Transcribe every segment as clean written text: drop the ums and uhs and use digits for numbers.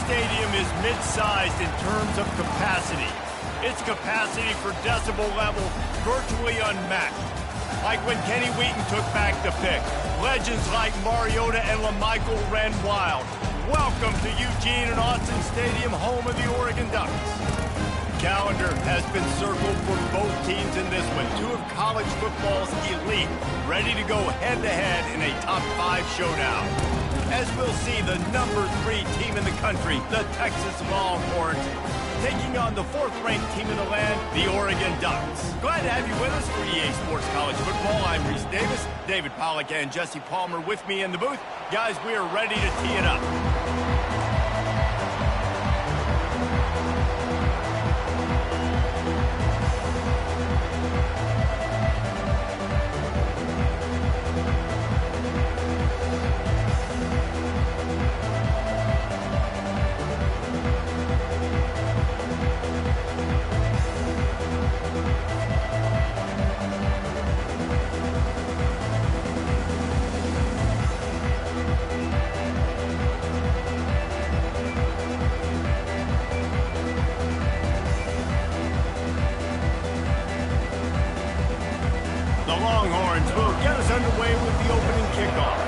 stadium is mid-sized in terms of capacity. Its capacity for decibel level virtually unmatched. Like when Kenny Wheaton took back the pick. Legends like Mariota and LaMichael ran wild. Welcome to Eugene and Autzen Stadium, home of the Oregon Ducks. Calendar has been circled for both teams in this one. Two of college football's elite, ready to go head-to-head in a top-5 showdown. As we'll see, the number 3 team in the country, the Texas Longhorns, taking on the 4th-ranked team in the land, the Oregon Ducks. Glad to have you with us for EA Sports College Football. I'm Reese Davis, David Pollack and Jesse Palmer with me in the booth. Guys, we are ready to tee it up. Longhorns will get us underway with the opening kickoff.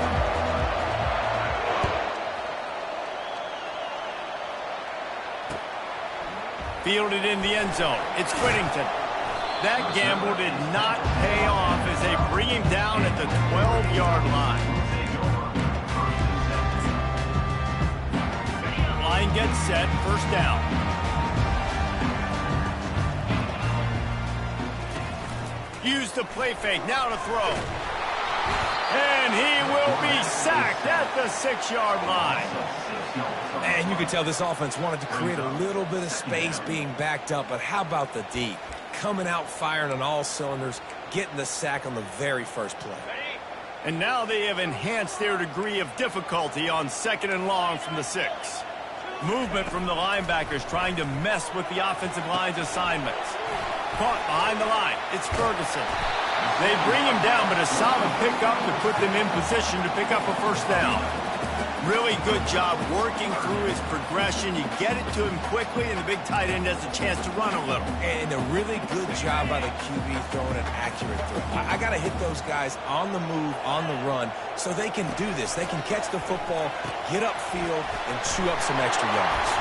Fielded in the end zone. It's Whittington. That gamble did not pay off as they bring him down at the 12-yard line. Line gets set. First down. Use the play fake, now to throw. And he will be sacked at the 6-yard line. And you can tell this offense wanted to create a little bit of space being backed up, but how about the D? Coming out firing on all cylinders, getting the sack on the very first play. And now they have enhanced their degree of difficulty on 2nd and long from the 6. Movement from the linebackers trying to mess with the offensive line's assignments. Caught behind the line. It's Ferguson. They bring him down, but a solid pickup to put them in position to pick up a first down. Really good job working through his progression. You get it to him quickly, and the big tight end has a chance to run a little. And a really good job by the QB throwing an accurate throw. I got to hit those guys on the move, on the run, so they can do this. They can catch the football, get upfield, and chew up some extra yards.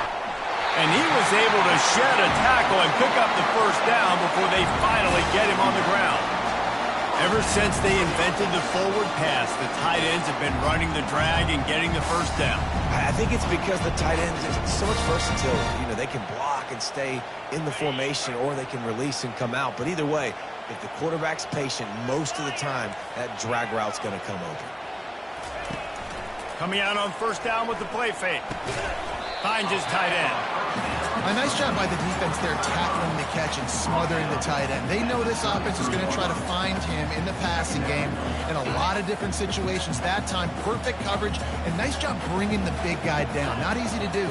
And he was able to shed a tackle and pick up the first down before they finally get him on the ground. Ever since they invented the forward pass, the tight ends have been running the drag and getting the first down. I think it's because the tight ends have so much versatility. You know, they can block and stay in the formation, or they can release and come out. But either way, if the quarterback's patient most of the time, that drag route's going to come open. Coming out on first down with the play fake. Finds his tight end. A nice job by the defense there, tackling the catch and smothering the tight end. They know this offense is going to try to find him in the passing game in a lot of different situations. That time, perfect coverage, and nice job bringing the big guy down. Not easy to do.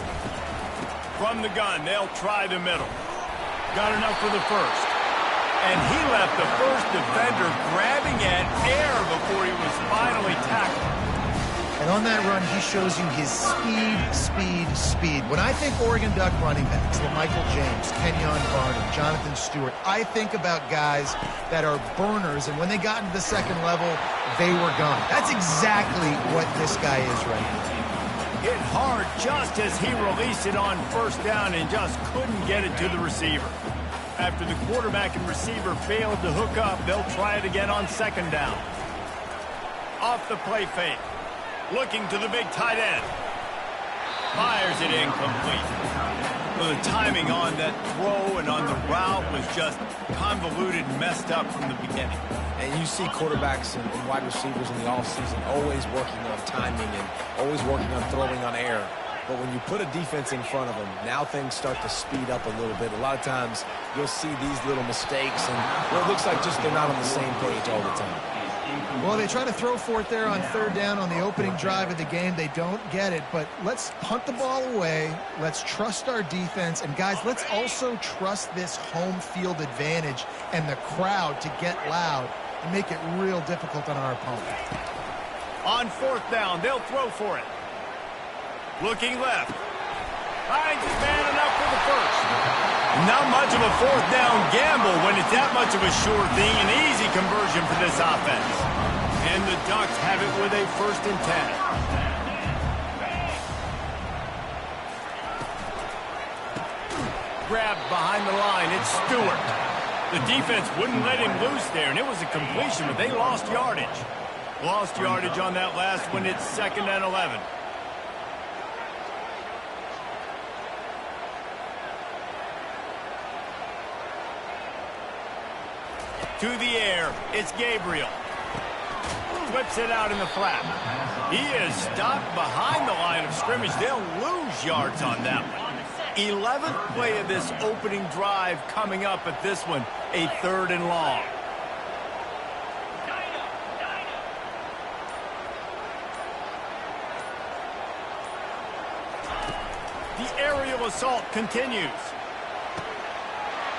From the gun, they'll try the middle. Got enough for the first. And he left the first defender grabbing at air before he was finally tackled. And on that run, he shows you his speed. When I think Oregon Duck running backs, Michael James, Kenyon Barnum, Jonathan Stewart, I think about guys that are burners, and when they got into the second level, they were gone. That's exactly what this guy is right now. Hit hard just as he released it on first down and just couldn't get it to the receiver. After the quarterback and receiver failed to hook up, they'll try it again on second down. Off the play fake. Looking to the big tight end. Fires it incomplete. Well, the timing on that throw and on the route was just convoluted and messed up from the beginning. And you see quarterbacks and wide receivers in the offseason always working on timing and always working on throwing on air. But when you put a defense in front of them, now things start to speed up a little bit. A lot of times you'll see these little mistakes, and well, it looks like just they're not on the same page all the time. Well, they try to throw for it there on third down on the opening drive of the game. They don't get it, but let's punt the ball away. Let's trust our defense. And, guys, let's also trust this home field advantage and the crowd to get loud and make it real difficult on our opponent. On fourth down, they'll throw for it. Looking left. Finds his man enough for the first. Not much of a fourth down gamble when it's that much of a sure thing. An easy conversion for this offense. And the Ducks have it with a 1st and 10. Grabbed behind the line. It's Stewart. The defense wouldn't let him loose there, and it was a completion, but they lost yardage. Lost yardage on that last one. It's 2nd and 11. To the air, it's Gabriel. Whips it out in the flat. He is stopped behind the line of scrimmage. They'll lose yards on that one. 11th play of this opening drive coming up at this one, a 3rd and long. The aerial assault continues.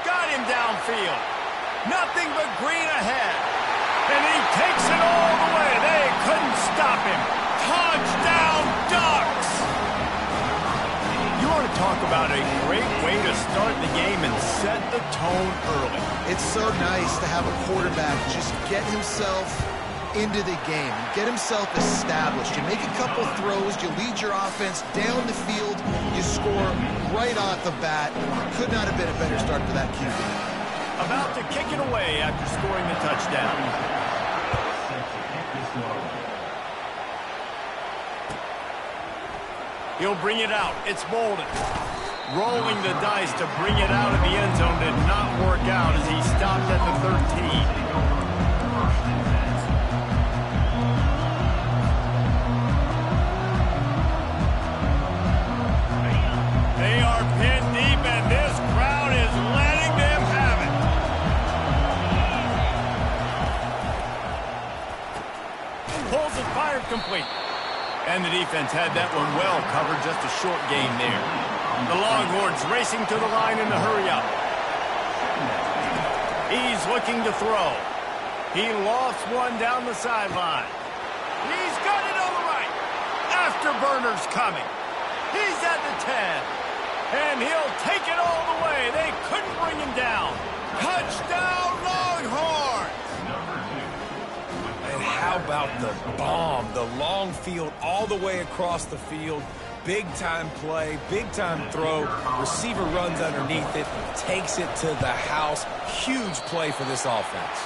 Got him downfield. Nothing but green ahead. And he takes it all the way. They couldn't stop him. Touchdown, Ducks! You want to talk about a great way to start the game and set the tone early. It's so nice to have a quarterback just get himself into the game, get himself established. You make a couple throws, you lead your offense down the field, you score right off the bat. Could not have been a better start for that QB. About to kick it away after scoring the touchdown. He'll bring it out. It's Bolden. Rolling the dice to bring it out of the end zone did not work out as he stopped at the 13. They are pinned deep, and this crowd is letting them have it. Pulls it, fired complete. And the defense had that one well covered, just a short gain there. The Longhorns racing to the line in the hurry-up. He's looking to throw. He lofts one down the sideline. He's got it on the right. Afterburner's coming. He's at the 10. And he'll take it all the way. They couldn't bring him down. Touchdown, Longhorns! And how about the bomb? The long field all the way across the field. Big-time play, big-time throw. Receiver runs underneath it, takes it to the house. Huge play for this offense.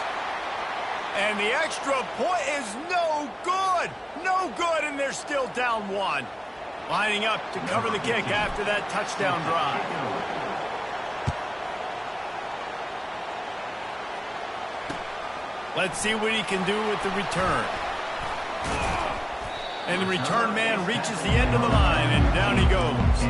And the extra point is no good. No good, and they're still down 1. Lining up to cover the kick after that touchdown drive. Let's see what he can do with the return. And the return man reaches the end of the line, and down he goes.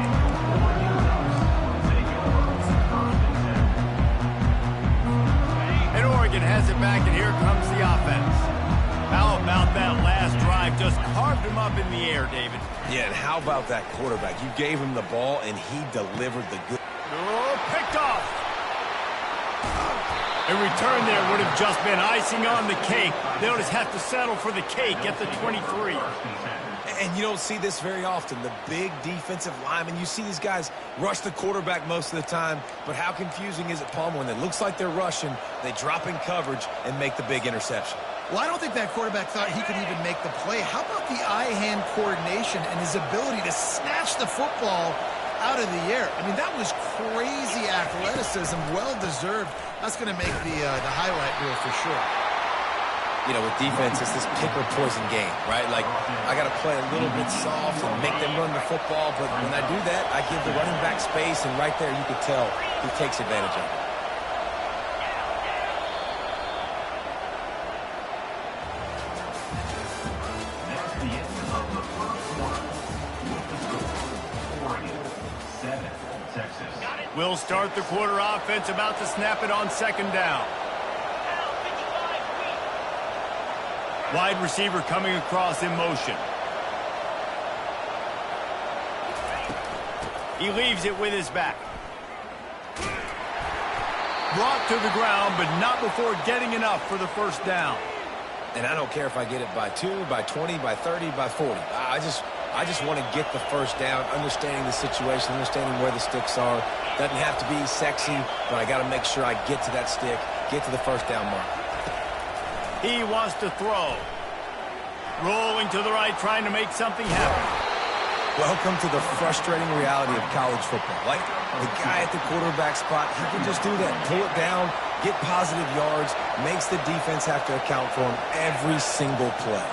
And Oregon has it back, and here comes the offense. How about that last drive? Just carved him up in the air, David. Yeah, and how about that quarterback? You gave him the ball, and he delivered the good. Oh, picked off. A return there would have just been icing on the cake. They'll just have to settle for the cake at the 23. And you don't see this very often. The big defensive linemen, you see these guys rush the quarterback most of the time, but how confusing is it, Palmer, when it looks like they're rushing, they drop in coverage and make the big interception? Well, I don't think that quarterback thought he could even make the play. How about the eye-hand coordination and his ability to snatch the football out of the air? I mean, that was crazy athleticism, well-deserved. That's going to make the highlight reel for sure. You know, with defense, it's this pick or poison game, right? Like, I got to play a little bit soft and make them run the football, but when I do that, I give the running back space, and right there you could tell he takes advantage of it. We'll start the quarter offense, about to snap it on 2nd down. Wide receiver coming across in motion. He leaves it with his back. Brought to the ground, but not before getting enough for the 1st down. And I don't care if I get it by 2, by 20, by 30, by 40. I just I just want to get the first down, understanding the situation, understanding where the sticks are. Doesn't have to be sexy, but I got to make sure I get to that stick, get to the first down mark. He wants to throw. Rolling to the right, trying to make something happen. Welcome to the frustrating reality of college football. Like, the guy at the quarterback spot, he can just do that. Pull it down, get positive yards, makes the defense have to account for him every single play.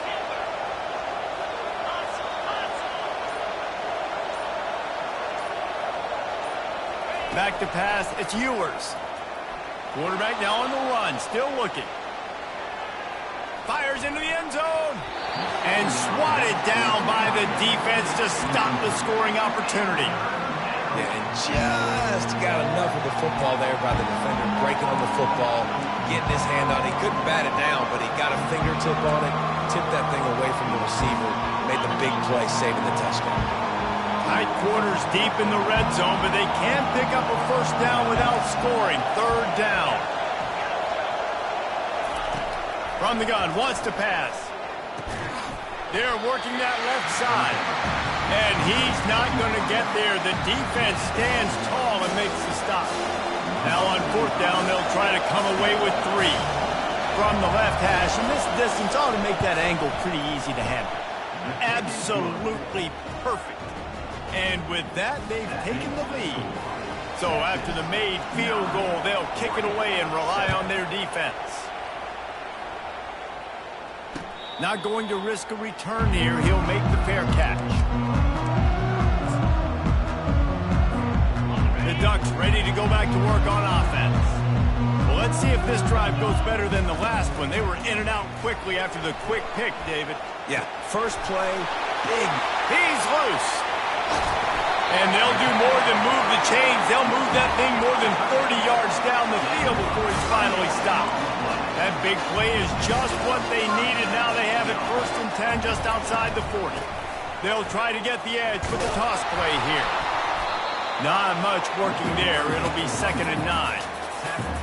Back to pass, it's Ewers. Quarterback now on the run, still looking. Fires into the end zone. And swatted down by the defense to stop the scoring opportunity. Yeah, and just got enough of the football there by the defender, breaking on the football, getting his hand on it. He couldn't bat it down, but he got a fingertip on it, tipped that thing away from the receiver, made the big play, saving the touchdown. Tight quarters deep in the red zone, but they can't pick up a first down without scoring. Third down. From the gun, wants to pass. They're working that left side. And he's not going to get there. The defense stands tall and makes the stop. Now on fourth down, they'll try to come away with 3. From the left hash, and this distance ought to make that angle pretty easy to handle. Absolutely perfect. And with that, they've taken the lead. So after the made field goal, they'll kick it away and rely on their defense. Not going to risk a return here. He'll make the fair catch. The Ducks ready to go back to work on offense. Well, let's see if this drive goes better than the last one. They were in and out quickly after the quick pick, David. Yeah, first play, big. He's loose. And they'll do more than move the chains. They'll move that thing more than 30 yards down the field before he's finally stopped. That big play is just what they needed. Now they have it 1st and 10 just outside the 40. They'll try to get the edge with the toss play here. Not much working there. It'll be 2nd and 9.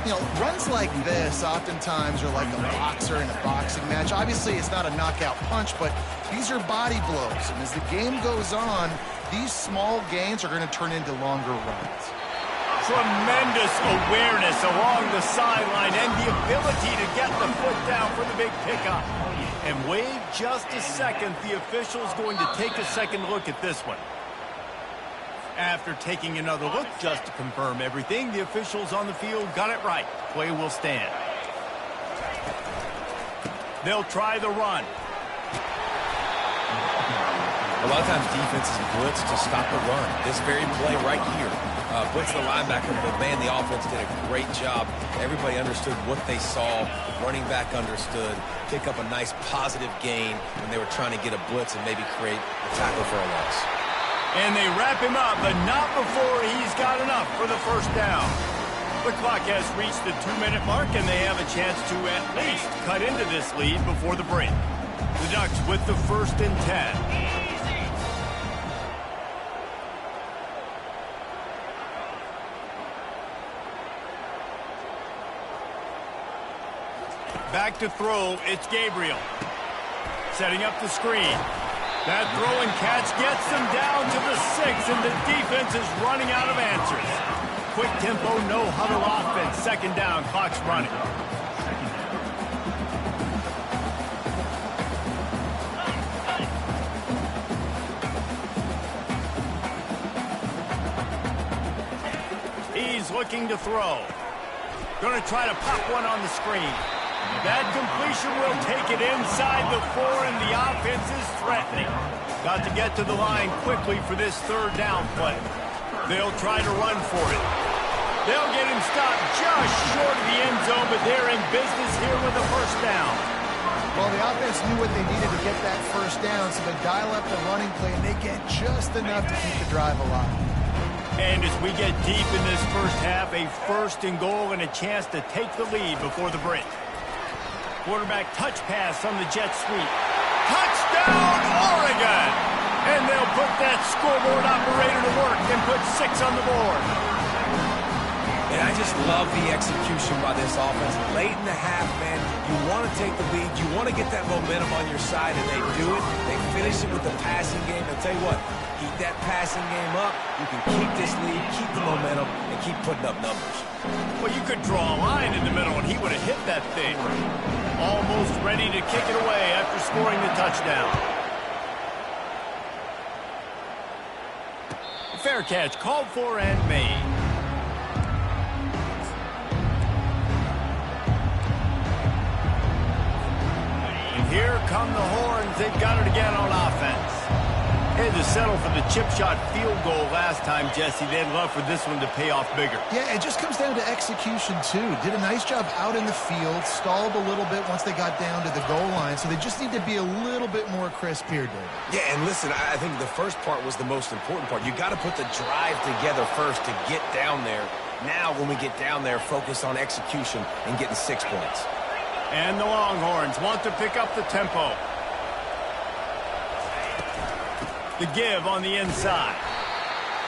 You know, runs like this oftentimes are like a boxer in a boxing match. Obviously, it's not a knockout punch, but these are body blows. And as the game goes on, these small gains are going to turn into longer runs. Tremendous awareness along the sideline and the ability to get the foot down for the big pickup. And wait just a second. The official's going to take a second look at this one. After taking another look just to confirm everything, the officials on the field got it right. Play will stand. They'll try the run. A lot of times defenses blitz to stop the run. This very play right here. Blitz the linebacker, but man, the offense did a great job. Everybody understood what they saw. Running back understood. Pick up a nice positive gain when they were trying to get a blitz and maybe create a tackle for a loss. And they wrap him up, but not before he's got enough for the first down. The clock has reached the 2-minute mark, and they have a chance to at least cut into this lead before the break. The Ducks with the 1st and 10. Back to throw, it's Gabriel. Setting up the screen. That throw and catch gets them down to the 6, and the defense is running out of answers. Quick tempo, no huddle offense. 2nd down, clock's running. He's looking to throw. Going to try to pop one on the screen. That completion will take it inside the 4, and the offense is threatening. Got to get to the line quickly for this 3rd down play. They'll try to run for it. They'll get him stopped just short of the end zone, but they're in business here with a 1st down. Well, the offense knew what they needed to get that 1st down, so they dial up the running play, and they get just enough to keep the drive alive. And as we get deep in this first half, a 1st and goal and a chance to take the lead before the break. Quarterback touch pass on the jet sweep. Touchdown, Oregon! And they'll put that scoreboard operator to work and put 6 on the board. And I just love the execution by this offense. Late in the half, man, you want to take the lead. You want to get that momentum on your side, and they do it. They finish it with the passing game. I'll tell you what, keep that passing game up. You can keep this lead, keep the momentum, and keep putting up numbers. Well, you could draw a line in the middle, and he would have hit that thing. Almost ready to kick it away after scoring the touchdown. Fair catch called for and made. Here come the horns. They've got it again on offense. They had to settle for the chip shot field goal last time, Jesse. They'd love for this one to pay off bigger. Yeah, it just comes down to execution, too. Did a nice job out in the field, stalled a little bit once they got down to the goal line, so they just need to be a little bit more crisp here, David. Yeah, and listen, I think the first part was the most important part. You got to put the drive together first to get down there. Now, when we get down there, focus on execution and getting 6 points. And the Longhorns want to pick up the tempo. The give on the inside.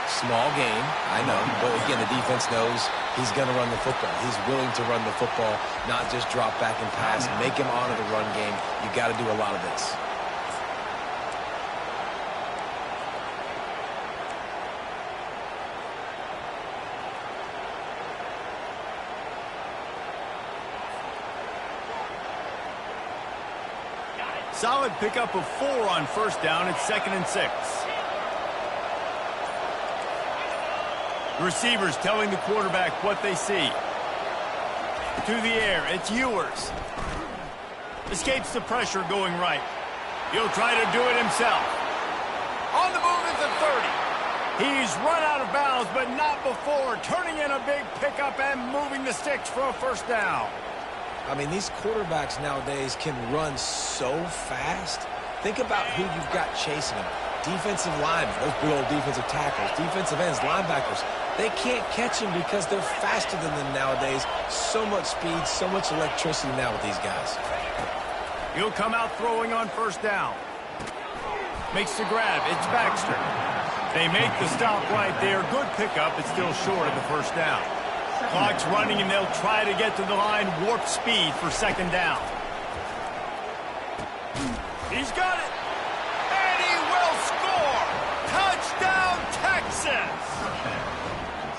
Small game, I know. But again, the defense knows he's going to run the football. He's willing to run the football, not just drop back and pass. Make him honor the run game. You got to do a lot of this. Solid pickup of 4 on first down. It's 2nd and 6. The receivers telling the quarterback what they see. To the air, it's Ewers. Escapes the pressure going right. He'll try to do it himself. On the move is the 30. He's run out of bounds, but not before. Turning in a big pickup and moving the sticks for a first down. I mean, these quarterbacks nowadays can run so fast. Think about who you've got chasing them. Defensive linemen, those big old defensive tackles, defensive ends, linebackers. They can't catch him because they're faster than them nowadays. So much speed, so much electricity now with these guys. He'll come out throwing on first down. Makes the grab. It's Baxter. They make the stop right there. Good pickup. It's still short of the first down. Clock's running, and they'll try to get to the line. Warp speed for 2nd down. He's got it. And he will score. Touchdown, Texas.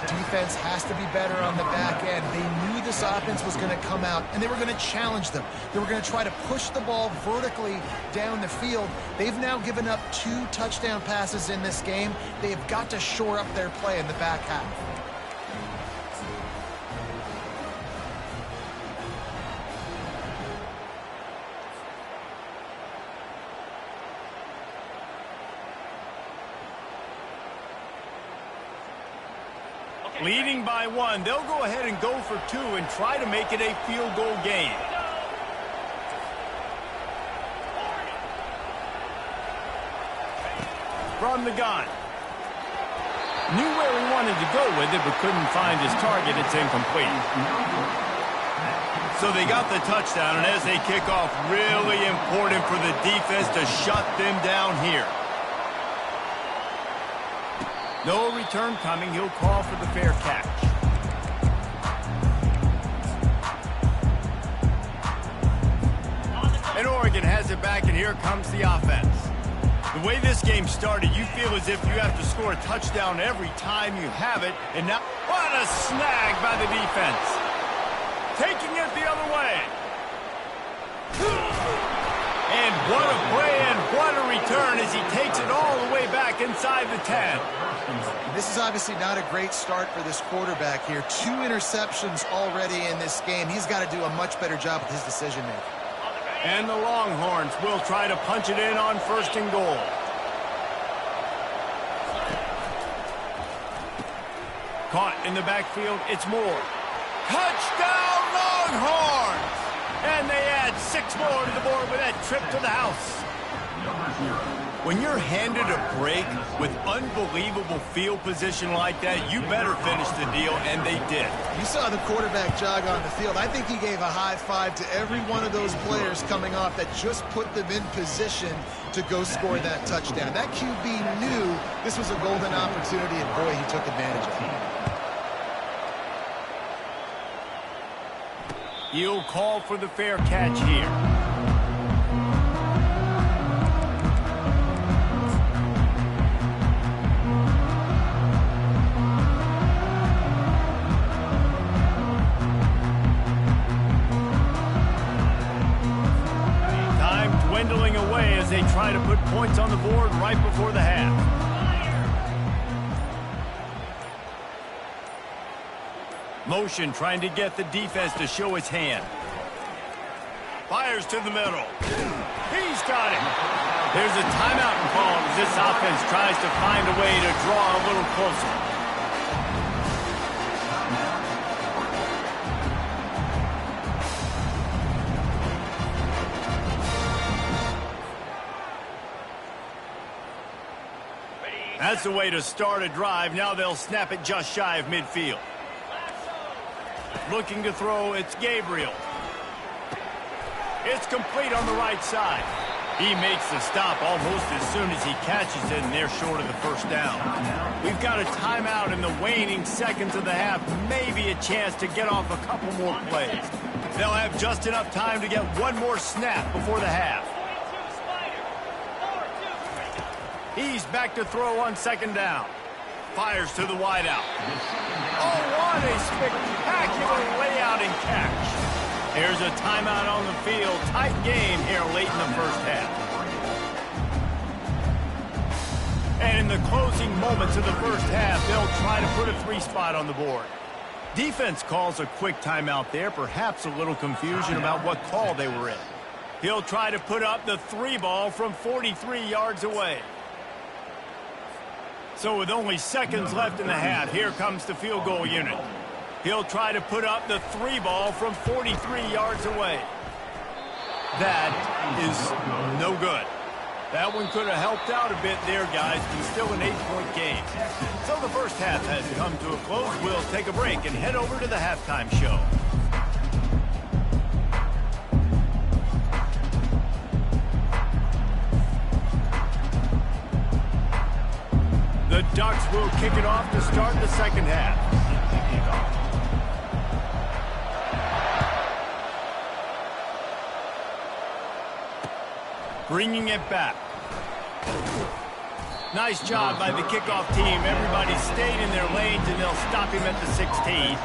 Defense has to be better on the back end. They knew this offense was going to come out, and they were going to challenge them. They were going to try to push the ball vertically down the field. They've now given up 2 touchdown passes in this game. They've got to shore up their play in the back half. Leading by 1, they'll go ahead and go for 2 and try to make it a field goal game. From the gun. Knew where he wanted to go with it, but couldn't find his target. It's incomplete. So they got the touchdown, and as they kick off, really important for the defense to shut them down here. No return coming. He'll call for the fair catch. And Oregon has it back, and here comes the offense. The way this game started, you feel as if you have to score a touchdown every time you have it. And now, what a snag by the defense. Taking it the other way. And what a play and what a return as he takes it all the way back inside the 10. This is obviously not a great start for this quarterback here. 2 interceptions already in this game. He's got to do a much better job with his decision-making. And the Longhorns will try to punch it in on 1st and goal. Caught in the backfield, it's Moore. Touchdown, Longhorns! And they add 6 more to the board with that trip to the house. When you're handed a break with unbelievable field position like that, you better finish the deal, and they did. You saw the quarterback jog on the field. I think he gave a high five to every one of those players coming off that just put them in position to go score that touchdown. That QB knew this was a golden opportunity, and boy, he took advantage of it. He'll call for the fair catch here. Time dwindling away as they try to put points on the board right before the half. Motion trying to get the defense to show its hand. Fires to the middle. He's got it. There's a timeout called as this offense tries to find a way to draw a little closer. That's the way to start a drive. Now they'll snap it just shy of midfield. Looking to throw, it's Gabriel. It's complete on the right side. He makes the stop almost as soon as he catches it, and they're short of the first down. We've got a timeout in the waning seconds of the half. Maybe a chance to get off a couple more plays. They'll have just enough time to get one more snap before the half. He's back to throw on second down. Fires to the wideout. Oh, what a spectacular layout and catch. There's a timeout on the field. Tight game here late in the first half. And in the closing moments of the first half, they'll try to put a 3-spot on the board. Defense calls a quick timeout there. Perhaps a little confusion about what call they were in. He'll try to put up the 3 ball from 43 yards away. So with only seconds left in the half, here comes the field goal unit. He'll try to put up the 3 ball from 43 yards away. That is no good. That one could have helped out a bit there, guys, but still an 8-point game. So the first half has come to a close. We'll take a break and head over to the halftime show. The Ducks will kick it off to start the second half. Bringing it back. Nice job by the kickoff team. Everybody stayed in their lanes, and they'll stop him at the 16.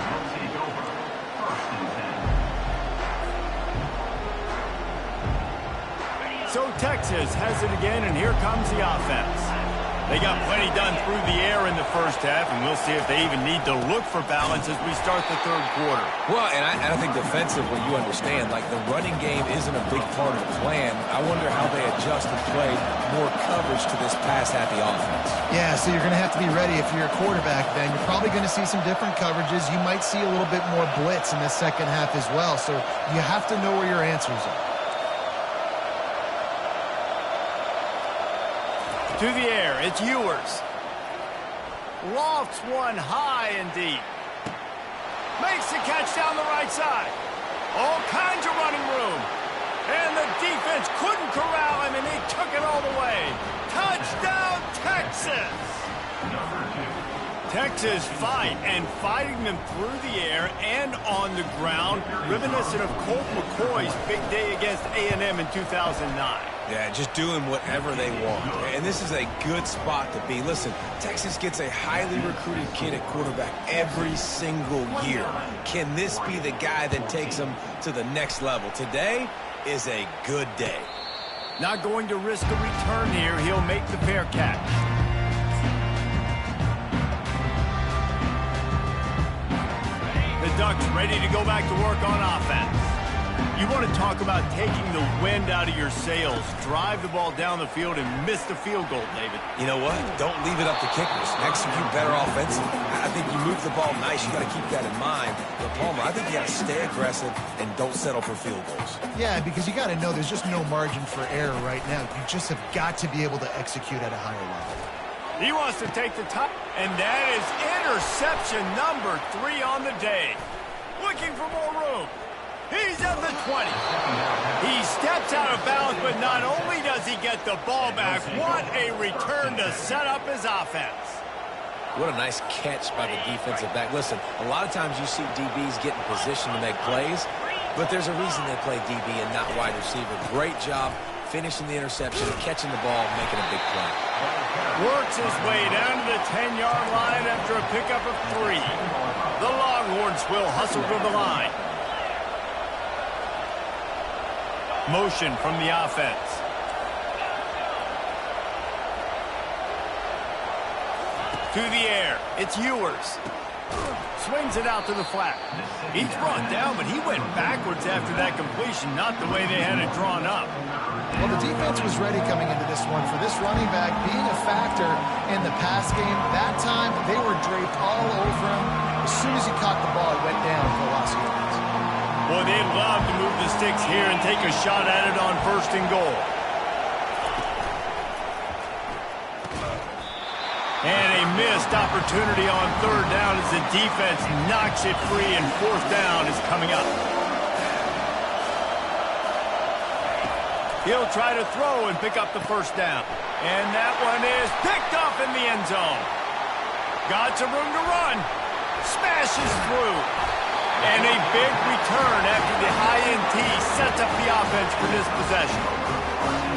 So Texas has it again, and here comes the offense. They got plenty done through the air in the first half, and we'll see if they even need to look for balance as we start the third quarter. Well, and I think defensively, you understand, like the running game isn't a big part of the plan. I wonder how they adjust and play more coverage to this pass-happy offense. Yeah, so you're going to have to be ready if you're a quarterback then. You're probably going to see some different coverages. You might see a little bit more blitz in the second half as well, so you have to know where your answers are. To the air, it's Ewers. Lofts one high and deep. Makes the catch down the right side. All kinds of running room. And the defense couldn't corral him, and he took it all the way. Touchdown, Texas! Texas fighting them through the air and on the ground, reminiscent of Colt McCoy's big day against A&M in 2009. Yeah, just doing whatever they want. And this is a good spot to be. Listen, Texas gets a highly recruited kid at quarterback every single year. Can this be the guy that takes them to the next level? Today is a good day. Not going to risk a return here. He'll make the fair catch. The Ducks ready to go back to work on offense. You want to talk about taking the wind out of your sails. Drive the ball down the field and miss the field goal, David. You know what? Don't leave it up to kickers. Execute better offensively. I think you move the ball nice. You got to keep that in mind. But Palmer, I think you got to stay aggressive and don't settle for field goals. Yeah, because you got to know there's just no margin for error right now. You just have got to be able to execute at a higher level. He wants to take the top, and that is interception number 3 on the day. Looking for more room. He's at the 20. He steps out of bounds, but not only does he get the ball back, what a return to set up his offense. What a nice catch by the defensive back. Listen, a lot of times you see DBs get in position to make plays. But there's a reason they play DB and not wide receiver. Great job finishing the interception, catching the ball, making a big play. Works his way down to the 10-yard line after a pickup of 3. The Longhorns will hustle to the line. Motion from the offense. To the air. It's Ewers. Swings it out to the flat. He's brought down, but he went backwards after that completion, not the way they had it drawn up. Well, the defense was ready coming into this one. For this running back being a factor in the pass game, that time they were draped all over him. As soon as he caught the ball, it went down for loss of yards. Boy, they'd love to move the sticks here and take a shot at it on 1st and goal. And a missed opportunity on 3rd down as the defense knocks it free, and 4th down is coming up. He'll try to throw and pick up the 1st down. And that one is picked off in the end zone. Got some room to run. Smashes through. And a big return after the high-end tee sets up the offense for this possession.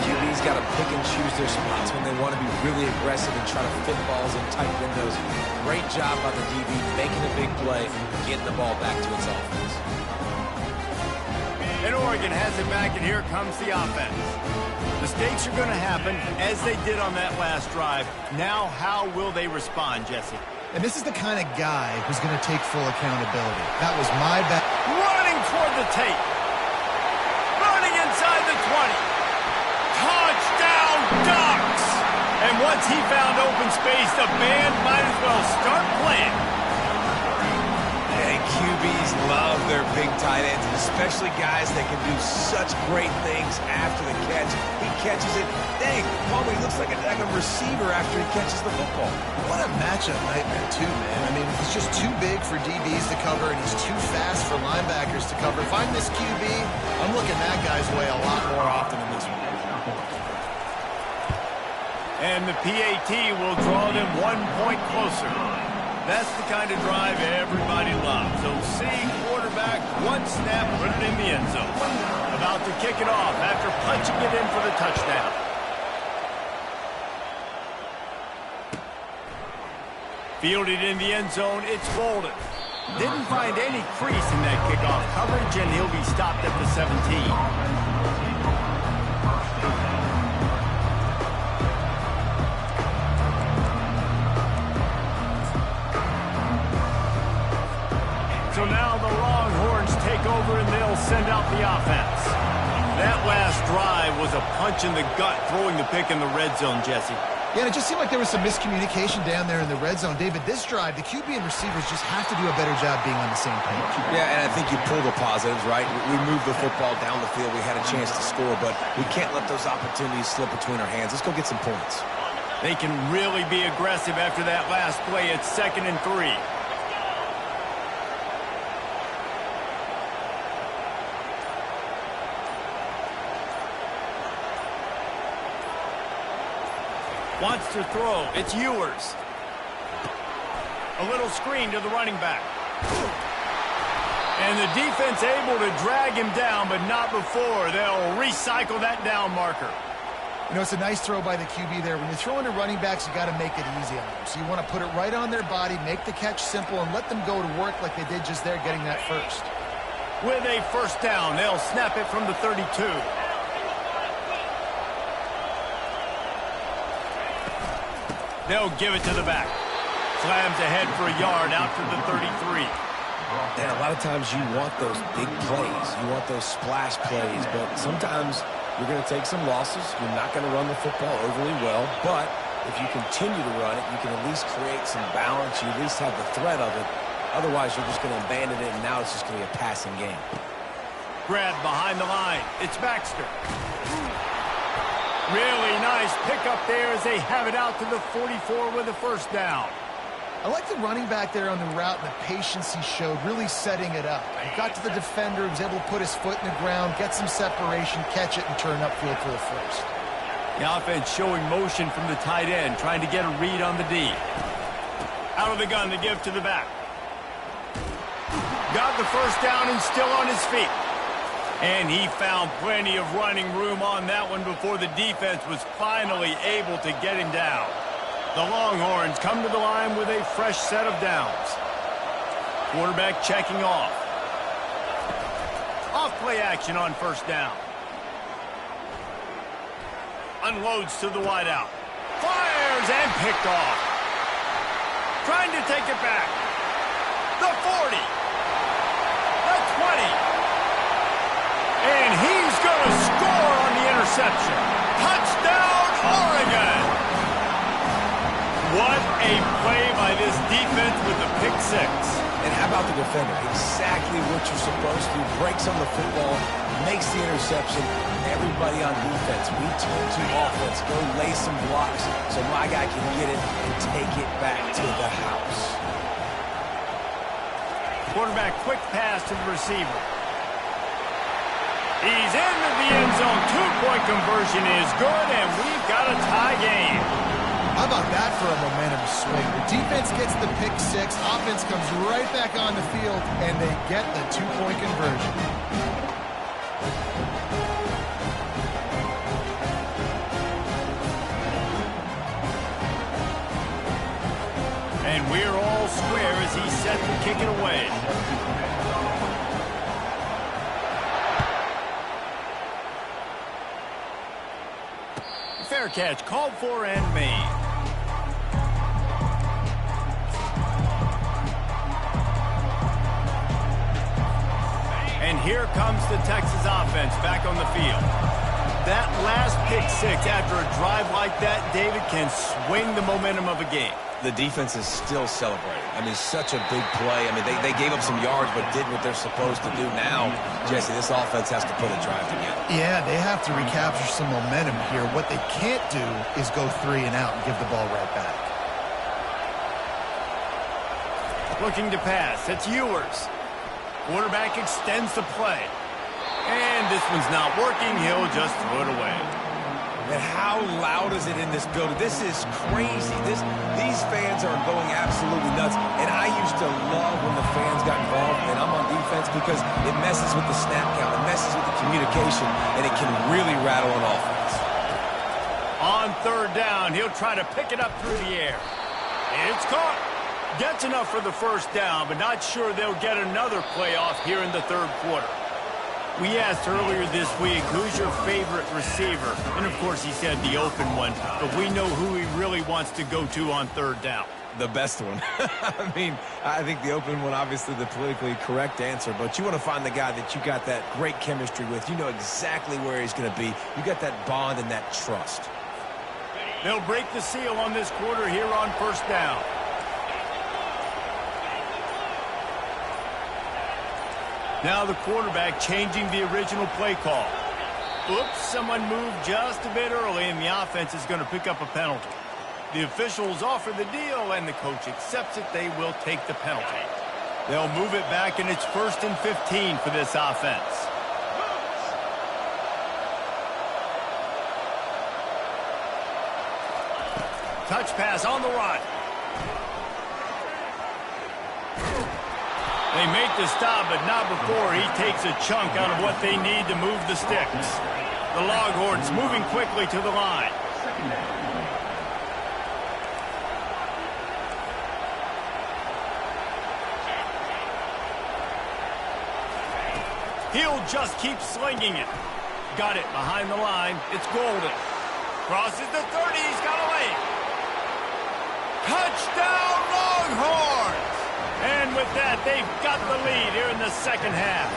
QB's got to pick and choose their spots when they want to be really aggressive and try to fit balls in tight windows. Great job by the DB making a big play, getting the ball back to its offense. And Oregon has it back, and here comes the offense. Mistakes are going to happen, as they did on that last drive. Now, how will they respond, Jesse? And this is the kind of guy who's going to take full accountability. That was my bad. Running toward the tape. Running inside the 20. Touchdown, Ducks! And once he found open space, the band might as well start playing. And QBs love their big tight ends, especially guys that can do such great things after the catch. He catches it. Dang, Palmer, he looks like a receiver after he catches the football. What a matchup nightmare, too, man. I mean, he's just too big for DBs to cover, and he's too fast for linebackers to cover. If I'm this QB, I'm looking that guy's way a lot more often than this one. And the PAT will draw them 1 point closer. That's the kind of drive everybody loves. So see quarterback, one snap, put it in the end zone. About to kick it off after punching it in for the touchdown. Fielded in the end zone, it's Bolden. Didn't find any crease in that kickoff coverage, and he'll be stopped at the 17. So now the Longhorns take over and they'll send out the offense. That last drive was a punch in the gut, throwing the pick in the red zone, Jesse. Yeah, and it just seemed like there was some miscommunication down there in the red zone. David, this drive, the QB and receivers just have to do a better job being on the same page. Yeah, and I think you pull the positives, right? We moved the football down the field. We had a chance to score, but we can't let those opportunities slip between our hands. Let's go get some points. They can really be aggressive after that last play. It's 2nd and 3. Wants to throw. It's Ewers. A little screen to the running back. And the defense able to drag him down, but not before. They'll recycle that down marker. You know, it's a nice throw by the QB there. When you're throwing to running backs, you got to make it easy on them. So you want to put it right on their body, make the catch simple, and let them go to work like they did just there getting that first. With a 1st down, they'll snap it from the 32. They'll give it to the back. Slams ahead for a yard out to the 33. And a lot of times you want those big plays. You want those splash plays. But sometimes you're going to take some losses. You're not going to run the football overly well. But if you continue to run it, you can at least create some balance. You at least have the threat of it. Otherwise, you're just going to abandon it, and now it's just going to be a passing game. Grabbed behind the line. It's Baxter. Really nice pickup there as they have it out to the 44 with a 1st down. I like the running back there on the route and the patience he showed, really setting it up. He got to the defender, was able to put his foot in the ground, get some separation, catch it, and turn upfield for the 1st. The offense showing motion from the tight end, trying to get a read on the D. Out of the gun to give to the back. Got the 1st down and still on his feet. And he found plenty of running room on that one before the defense was finally able to get him down. The Longhorns come to the line with a fresh set of downs. Quarterback checking off. Off-play action on first down. Unloads to the wideout. Fires and picked off. Trying to take it back. The 40. The 20. And he's going to score on the interception. Touchdown, Oregon! What a play by this defense with the pick six. And how about the defender? Exactly what you're supposed to do. Breaks on the football, makes the interception. Everybody on defense, we turn to offense. Go lay some blocks so my guy can get it and take it back to the house. Quarterback quick pass to the receiver. He's into the end zone. Two-point conversion is good, and we've got a tie game. How about that for a momentum swing? The defense gets the pick six, offense comes right back on the field, and they get the two-point conversion. And we're all square as he's set to kick it away. Fair catch called for and made. And here comes the Texas offense back on the field. That last pick six after a drive like that, David, can swing the momentum of a game. The defense is still celebrating. I mean, such a big play. I mean, they gave up some yards but did what they're supposed to do. Now, Jesse, this offense has to put a drive together. Yeah, they have to recapture some momentum here. What they can't do is go 3 and out and give the ball right back. Looking to pass. It's Ewers. Quarterback extends the play. And this one's not working. He'll just throw it away. And how loud is it in this building? This is crazy. These fans are going absolutely nuts. And I used to love when the fans got involved, and I'm on defense because it messes with the snap count. It messes with the communication, and it can really rattle an offense. On third down, he'll try to pick it up through the air. It's caught. Gets enough for the first down, but not sure they'll get another playoff here in the third quarter. We asked earlier this week, who's your favorite receiver? And, of course, he said the open one. But we know who he really wants to go to on third down. The best one. I mean, I think the open one, obviously the politically correct answer. But you want to find the guy that you got that great chemistry with. You know exactly where he's going to be. You got that bond and that trust. They'll break the seal on this quarter here on first down. Now the quarterback changing the original play call. Oops, someone moved just a bit early, and the offense is going to pick up a penalty. The officials offer the deal, and the coach accepts it. They will take the penalty. They'll move it back, and it's 1st and 15 for this offense. Touch pass on the run. They make the stop, but not before he takes a chunk out of what they need to move the sticks. The Longhorns moving quickly to the line. He'll just keep slinging it. Got it behind the line. It's Golden. Crosses the 30. He's got a lane. Touchdown, Longhorns! And with that, they've got the lead here in the second half.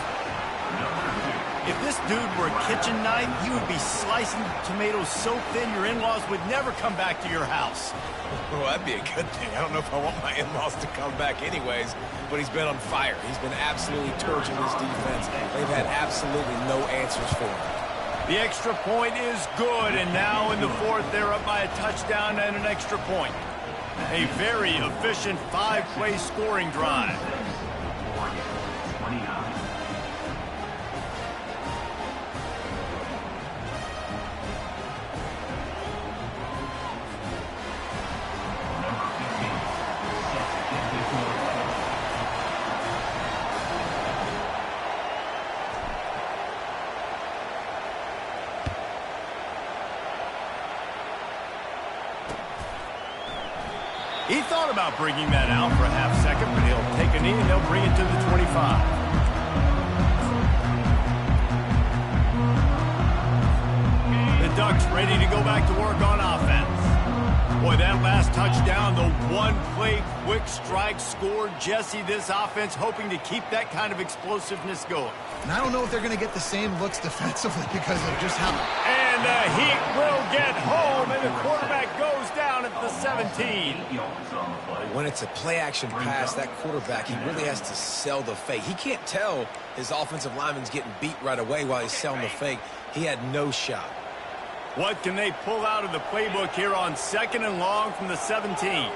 If this dude were a kitchen knife, he would be slicing tomatoes so thin your in-laws would never come back to your house. Well, that'd be a good thing. I don't know if I want my in-laws to come back anyways, but he's been on fire. He's been absolutely torching this defense. They've had absolutely no answers for him. The extra point is good, and now in the fourth, they're up by a touchdown and an extra point. A very efficient 5-play scoring drive. He thought about bringing that out for a half second, but he'll take a knee and they'll bring it to the 25. Ducks ready to go back to work on offense. Boy, that last touchdown, the one-play quick strike score. Jesse, this offense hoping to keep that kind of explosiveness going. And I don't know if they're going to get the same looks defensively because of just how... And the Heat will get home, and the quarterback goes down at the 17. When it's a play-action pass, that quarterback, he really has to sell the fake. He can't tell his offensive lineman's getting beat right away while he's selling the fake. He had no shot. What can they pull out of the playbook here on 2nd and long from the 17?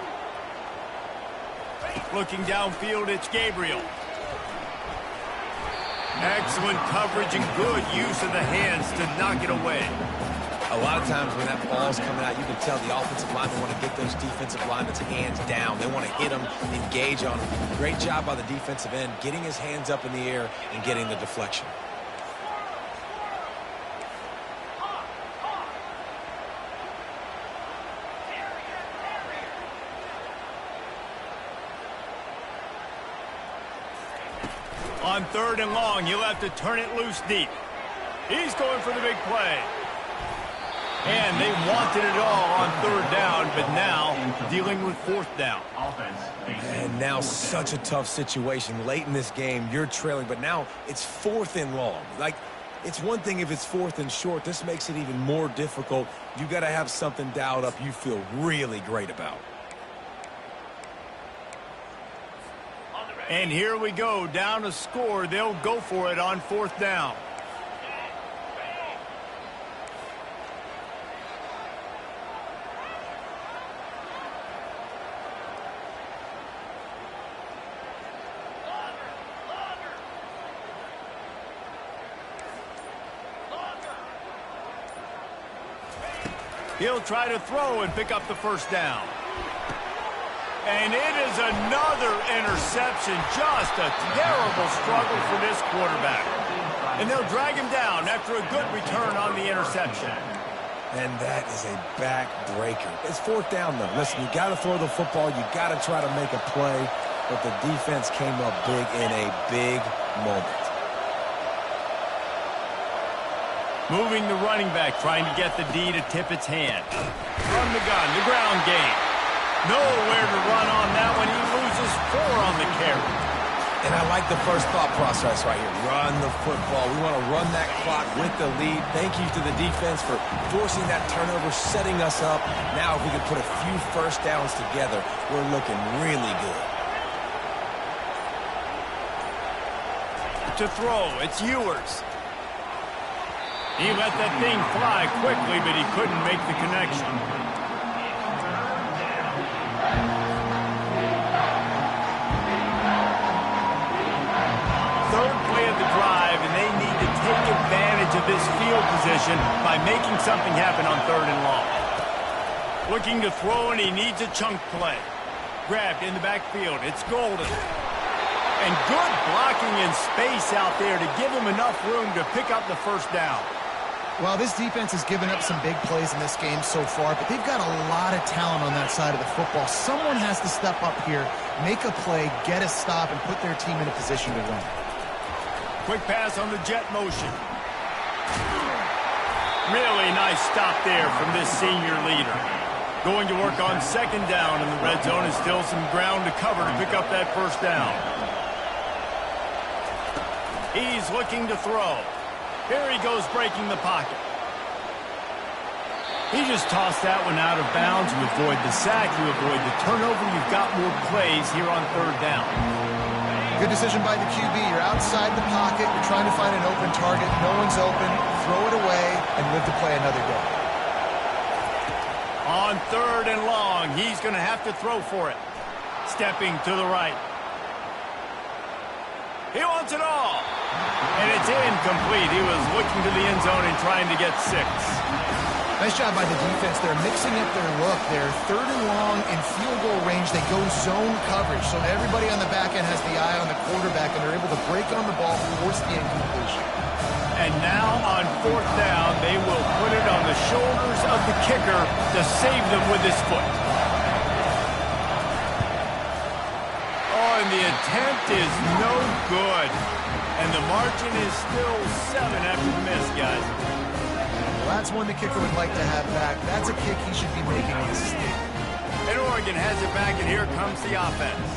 Looking downfield, it's Gabriel. Excellent coverage and good use of the hands to knock it away. A lot of times when that ball's coming out, you can tell the offensive linemen want to get those defensive linemen's hands down. They want to hit them, engage on them. Great job by the defensive end, getting his hands up in the air and getting the deflection. On 3rd and long, you'll have to turn it loose deep. He's going for the big play. And they wanted it all on 3rd down, but now dealing with 4th down. And now such a tough situation. Late in this game, you're trailing, but now it's 4th and long. Like, it's one thing if it's 4th and short. This makes it even more difficult. You got to have something dialed up you feel really great about. And here we go, down a score. They'll go for it on 4th down. He'll try to throw and pick up the 1st down. And it is another interception. Just a terrible struggle for this quarterback. And they'll drag him down after a good return on the interception. And that is a backbreaker. It's 4th down, though. Listen, you got to throw the football. You got to try to make a play. But the defense came up big in a big moment. Moving the running back, trying to get the D to tip its hand. From the gun, the ground game. Nowhere to run on that one. He loses 4 on the carry. And I like the first thought process right here. Run the football. We want to run that clock with the lead. Thank you to the defense for forcing that turnover, setting us up. Now if we could put a few 1st downs together, we're looking really good. To throw, it's Ewers. He let that thing fly quickly, but he couldn't make the connection. 3rd play of the drive, and they need to take advantage of this field position by making something happen on 3rd and long. Looking to throw, and he needs a chunk play. Grabbed in the backfield. It's Golden. And good blocking in space out there to give him enough room to pick up the 1st down. Well, this defense has given up some big plays in this game so far, but they've got a lot of talent on that side of the football. Someone has to step up here, make a play, get a stop, and put their team in a position to win. Quick pass on the jet motion. Really nice stop there from this senior leader. Going to work on 2nd down in the red zone, and still some ground to cover to pick up that 1st down. He's looking to throw. Here he goes breaking the pocket. He just tossed that one out of bounds. You avoid the sack, you avoid the turnover. You've got more plays here on 3rd down. Good decision by the QB. You're outside the pocket. You're trying to find an open target. No one's open. Throw it away and live to play another day. On 3rd and long, he's going to have to throw for it. Stepping to the right. He wants it all. And it's incomplete. He was looking to the end zone and trying to get 6. Nice job by the defense. They're mixing up their look. They're 3rd and long in field goal range. They go zone coverage. So everybody on the back end has the eye on the quarterback, and they're able to break on the ball, force the incompletion. And now on 4th down, they will put it on the shoulders of the kicker to save them with his foot. the attempt is no good. And the margin is still 7 after the miss, guys. Well, that's one the kicker would like to have back. That's a kick he should be making in his sleep. And Oregon has it back, and here comes the offense.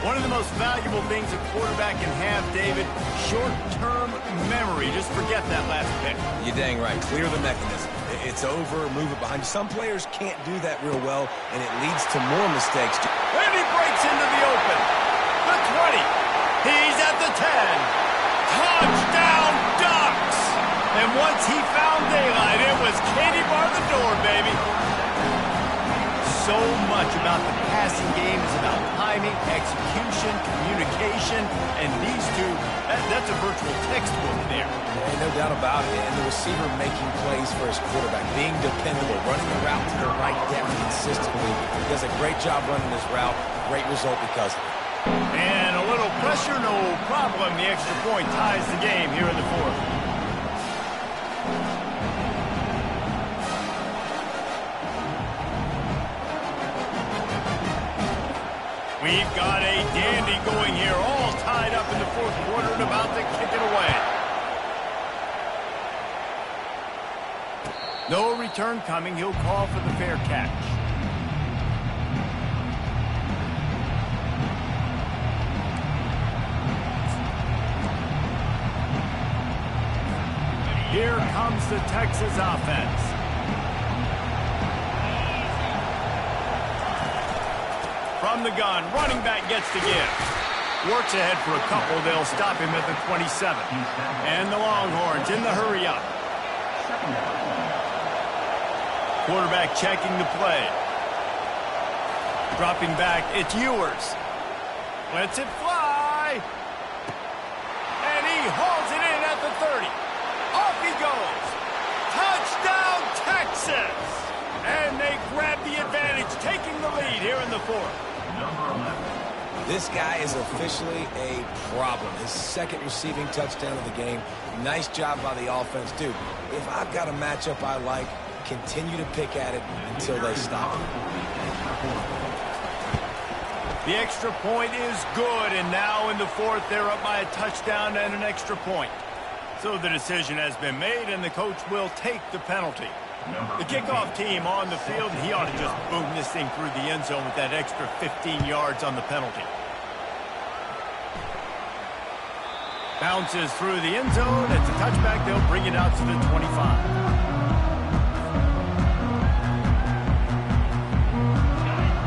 One of the most valuable things a quarterback can have, David, short-term memory. Just forget that last pick. You're dang right. Clear the mechanism. It's over, move it behind you. Some players can't do that real well, and it leads to more mistakes. And he breaks into the open. The 20. He's at the 10. Touchdown, Ducks! And once he found daylight, it was candy bar the door, baby. So much about the passing game is about timing, execution, communication, and these two, that's a virtual textbook there. Yeah, no doubt about it. And the receiver making plays for his quarterback, being dependable, running the route to the right depth consistently. He does a great job running this route. Great result because of it. And a little pressure, no problem. The extra point ties the game here in the fourth. We've got a dandy going here, all tied up in the fourth quarter and about to kick it away. No return coming. He'll call for the fair catch. Here comes the Texas offense. From the gun, running back gets the give. Works ahead for a couple. They'll stop him at the 27. And the Longhorns in the hurry up. Quarterback checking the play. Dropping back, it's Ewers. Lets it fly. And he hauls it in at the 30. Off he goes. Touchdown, Texas! And they grab the advantage, taking the lead here in the fourth. This guy is officially a problem. His second receiving touchdown of the game. Nice job by the offense. Dude, if I've got a matchup I like, continue to pick at it until they stop it. The extra point is good, and now in the fourth, they're up by a touchdown and an extra point. So the decision has been made, and the coach will take the penalty. The kickoff team on the field, he ought to just boom this thing through the end zone with that extra 15 yards on the penalty. Bounces through the end zone. It's a touchback. They'll bring it out to the 25.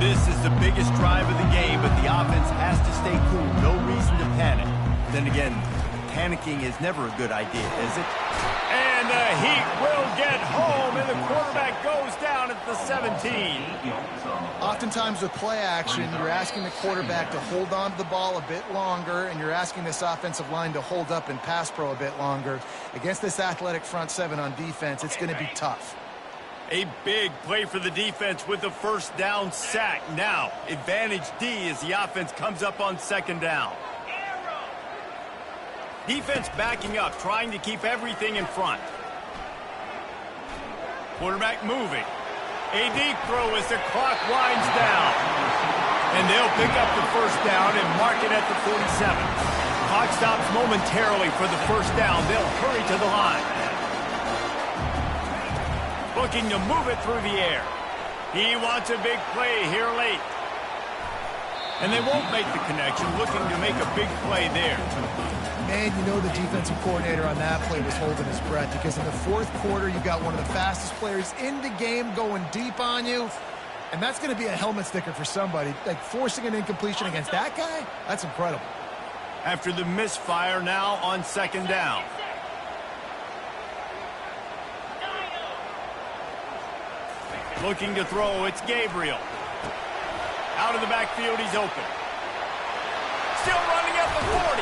This is the biggest drive of the game, but the offense has to stay cool. No reason to panic. Then again, panicking is never a good idea, is it? And the Heat will get home, and the quarterback goes down at the 17. Oftentimes with play action, you're asking the quarterback to hold on to the ball a bit longer, and you're asking this offensive line to hold up and pass pro a bit longer. Against this athletic front seven on defense, it's going to be tough. A big play for the defense with the first down sack. Now, advantage D as the offense comes up on second down. Defense backing up, trying to keep everything in front. Quarterback moving. A deep throw as the clock winds down. And they'll pick up the first down and mark it at the 47. Clock stops momentarily for the first down. They'll hurry to the line. Looking to move it through the air. He wants a big play here late. And they won't make the connection, looking to make a big play there. And you know the defensive coordinator on that play was holding his breath, because in the fourth quarter, you got one of the fastest players in the game going deep on you. And that's going to be a helmet sticker for somebody. Like, forcing an incompletion against that guy, that's incredible. After the misfire, now on second down. Looking to throw, it's Gabriel. Out of the backfield, he's open. Still running at the 40.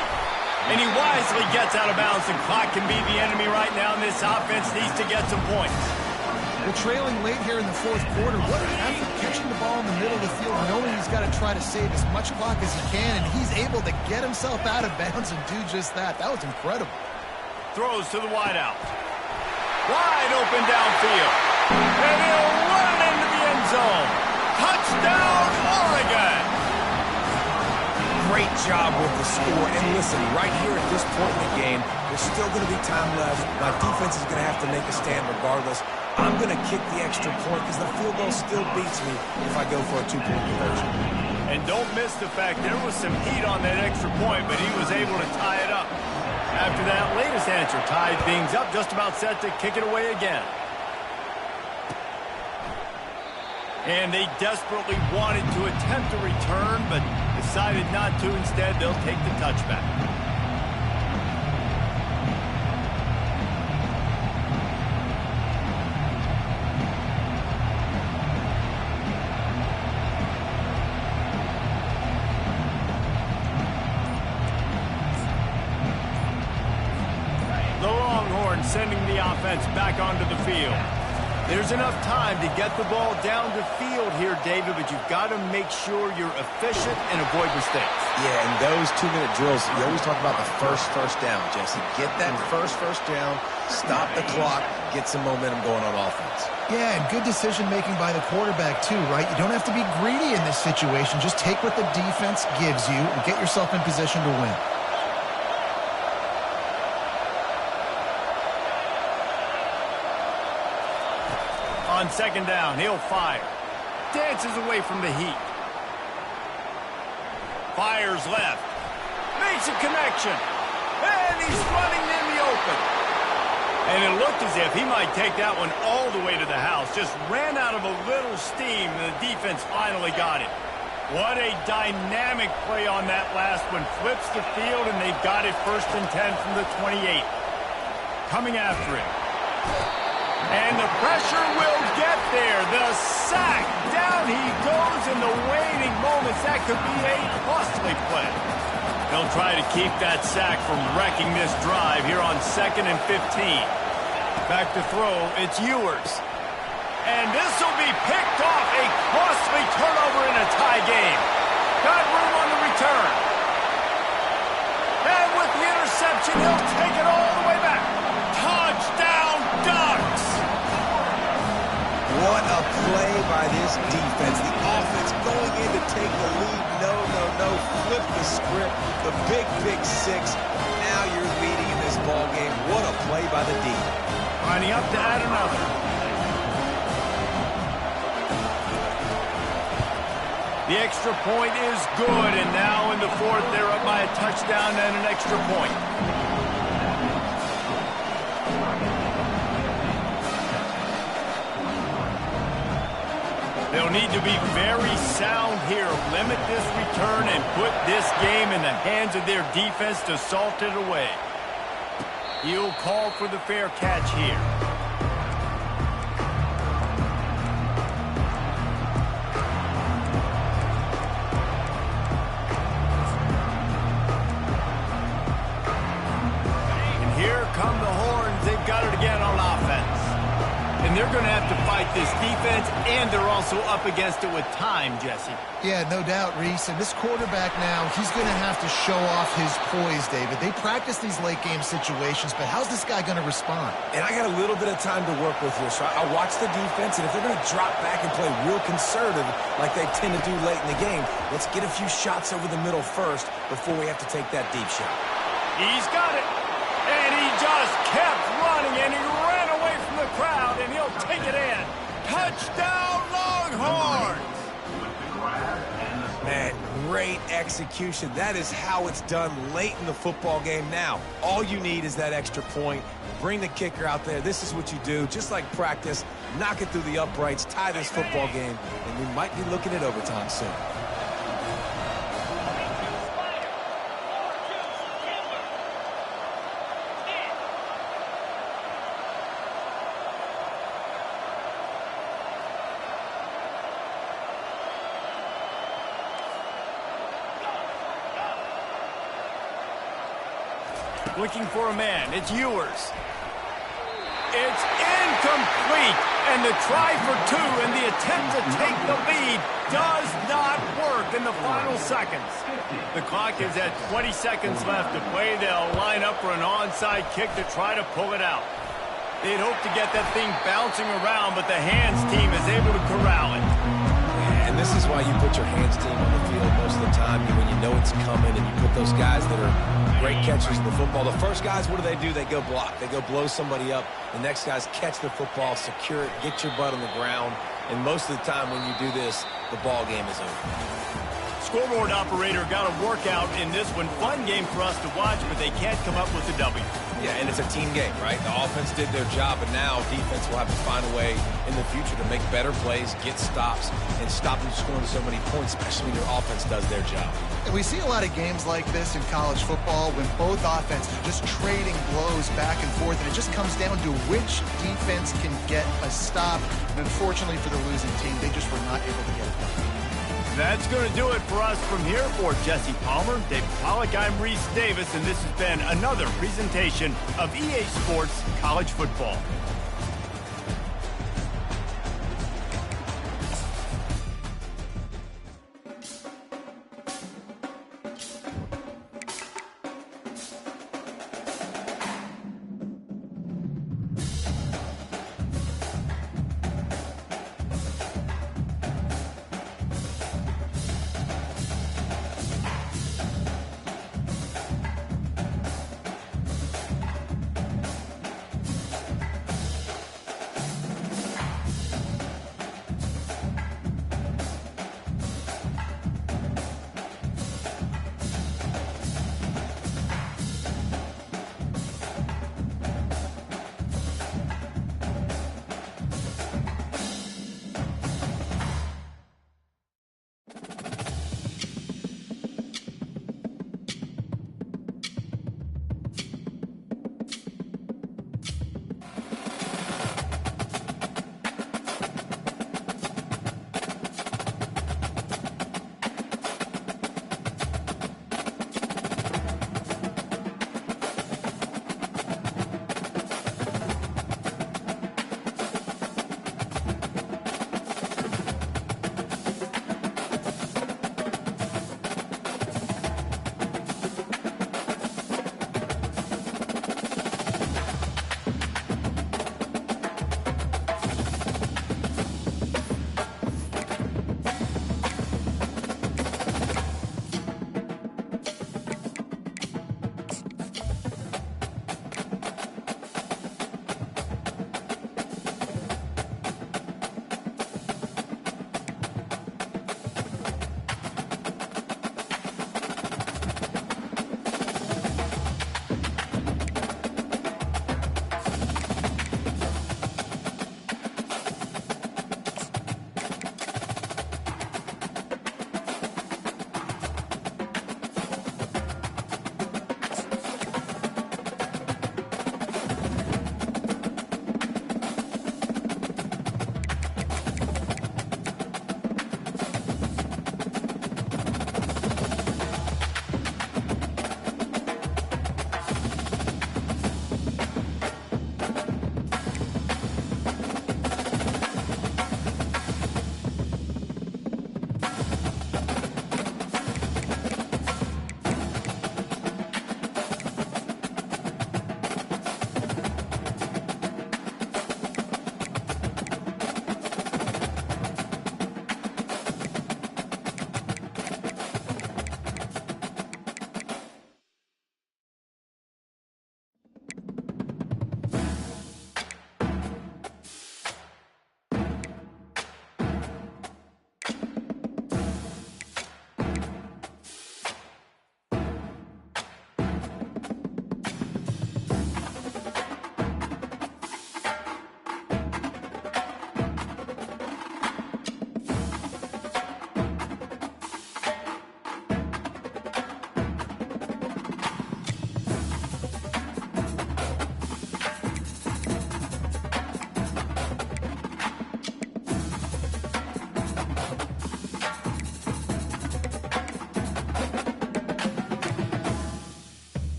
And he wisely gets out of bounds. The clock can be the enemy right now, and this offense needs to get some points. Well, trailing late here in the fourth quarter, what an effort catching the ball in the middle of the field, knowing he's got to try to save as much clock as he can, and he's able to get himself out of bounds and do just that. That was incredible. Throws to the wideout. Wide open downfield. And he'll run it into the end zone. Touchdown, Oregon! great job with the score. And listen, right here at this point in the game, there's still going to be time left. My defense is going to have to make a stand regardless. I'm going to kick the extra point because the field goal still beats me if I go for a two-point conversion. And don't miss the fact there was some heat on that extra point, but he was able to tie it up. After that latest answer tied things up, just about set to kick it away again. And they desperately wanted to attempt a return, but decided not to. Instead, they'll take the touchback. The Longhorns sending the offense back onto the field. There's enough time to get the ball down the field here, David, but you've got to make sure you're efficient and avoid mistakes. Yeah, and those 2-minute drills, you always talk about the first down, Jesse. Get that first down, stop the clock, get some momentum going on offense. Yeah, and good decision-making by the quarterback, too, right? You don't have to be greedy in this situation. Just take what the defense gives you and get yourself in position to win. On second down, he'll fire. Dances away from the heat. Fires left. Makes a connection. And he's running in the open. And it looked as if he might take that one all the way to the house. Just ran out of a little steam, and the defense finally got it. What a dynamic play on that last one. Flips the field, and they've got it 1st and 10 from the 28. Coming after him. And the pressure will get there. The sack. Down he goes in the waning moments. That could be a costly play. They'll try to keep that sack from wrecking this drive here on 2nd and 15. Back to throw. It's Ewers. And this will be picked off. A costly turnover in a tie game. Got room on the return. And with the interception, he'll take it all the way back. Touchdown, Ducks! What a play by this defense. The offense going in to take the lead. No. Flip the script. The big six. Now you're leading in this ball game. What a play by the D. Lining up to add another. The extra point is good, and now in the 4th, they're up by a touchdown and an extra point. They'll need to be very sound here, limit this return, and put this game in the hands of their defense to salt it away. He'll call for the fair catch here. And here come the Horns. They've got it again on offense. And they're going to have to fight this defense, and they're also up against it with time, Jesse. Yeah, no doubt, Reese. And this quarterback now, he's going to have to show off his poise, David. They practice these late-game situations, but how's this guy going to respond? And I got a little bit of time to work with here, so I watch the defense, and if they're going to drop back and play real conservative like they tend to do late in the game, let's get a few shots over the middle first before we have to take that deep shot. He's got it. And he just kept running, and he ran away from the crowd, and he'll take it in. Touchdown, Longhorns! Man, great execution. That is how it's done late in the football game now. All you need is that extra point. Bring the kicker out there. This is what you do. Just like practice, knock it through the uprights, tie this football game, and we might be looking at overtime soon. Looking for a man. It's Ewers. It's incomplete. And the try for 2 and the attempt to take the lead does not work in the final seconds. The clock is at 20 seconds left to play. They'll line up for an onside kick to try to pull it out. They'd hope to get that thing bouncing around, but the hands team is able to corral it. And this is why you put your hands team on the field most of the time when you know it's coming, and you put those guys that are great catchers of the football. The first guys, what do? They go block. They go blow somebody up. The next guys catch the football, secure it, get your butt on the ground. And most of the time when you do this, the ball game is over. Scoreboard operator got a workout in this one. Fun game for us to watch, but they can't come up with a W. Yeah, and it's a team game, right? The offense did their job, but now defense will have to find a way in the future to make better plays, get stops, and stop them scoring so many points, especially when your offense does their job. And we see a lot of games like this in college football when both offenses are just trading blows back and forth, and it just comes down to which defense can get a stop. And unfortunately for the losing team, they just were not able to get it done. That's going to do it for us from here. For Jesse Palmer, David Pollack, I'm Reese Davis, and this has been another presentation of EA Sports College Football.